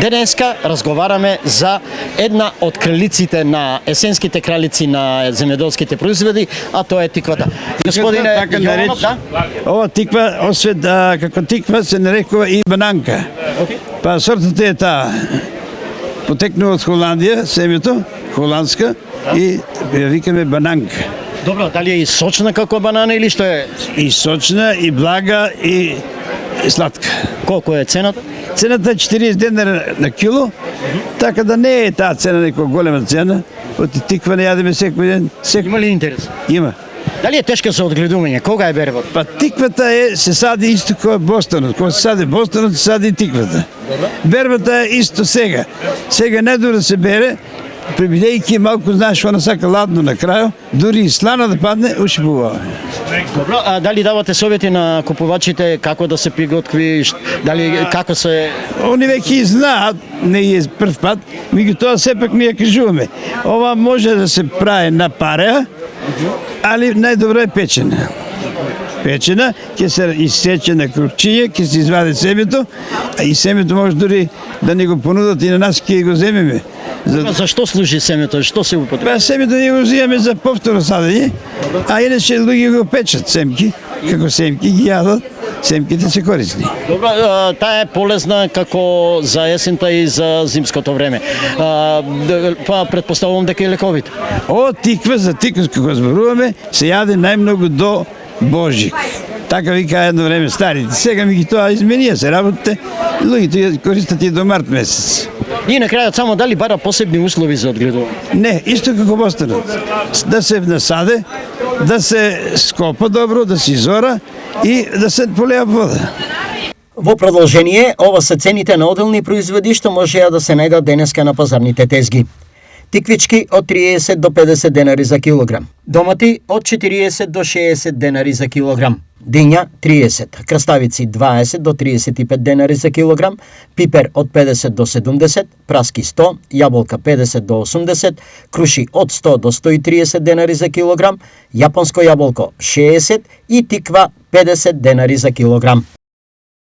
Денеска разговараме за една од кралиците на есенските кралици на земјоделските производи, а тоа е тиквата. Господине така Јованов, да? Ова тиква, освен како тиква се нарекува и бананка. Па сортата е таа. Потекнува од Холандија, семето, холандска, и ја викаме бананка. Добро, дали е и сочна како банана или што е? И сочна, и блага, и сладка. Колку е цената? Цената е 40 денара на кило, така да не е таа цена некоја голема цена. Од тиква не јадеме секој ден. Има ли интерес? Има. Дали е тешка за одгледување? Кога е бербот? Па тиквата се сади исто како бостонот. Кога се сади бостонот, се сади и тиквата. Бербата е исто сега. Сега најдобро да се бере, прибидејќи малку знаеш она сака ладно на крајот, дури и слана да падне, уши побава. Добро, а дали давате совети на купувачите како да се приготви, дали како се... Они веќе знаат, не е прв пат, меѓутоа сепак ми ја кажуваме. Ова може да се прави на пареа, али најдобро е печена. Печена, ќе се исече на крупчиња, ќе се извади семето, а и семето може дури да ни го понудат и на нас ќе го земеме. Зашто служи семето? Што се употреба? Семето ние го взимаме за повторно садење, а иначе луѓе го печат семки, како семки ги јадат, семките се корисни. Добро, таа е полезна како за есента и за зимското време. Па претпоставувам дека е лековит. Тиква, за тиква како зборуваме, се јаде најмногу до Божик. Така вика едно време старите. Сега ми ги тоа изменија се работите, луѓето ја користат и до март месец. И на крајот само дали бара посебни услови за одгледување? Не, исто како бостонот. Да се насаде, да се скопа добро, да се изора и да се полеа вода. Во продолжение, ова се цените на одделни производи што можеа да се најдат денеска на пазарните тезги. Тиквички од 30 до 50 денари за килограм. Домати од 40 до 60 денари за килограм. Диња 30, краставици 20 до 35 денари за килограм, пипер од 50 до 70, праски 100, јаболка 50 до 80, круши од 100 до 130 денари за килограм, јапонско јаболко 60 и тиква 50 денари за килограм.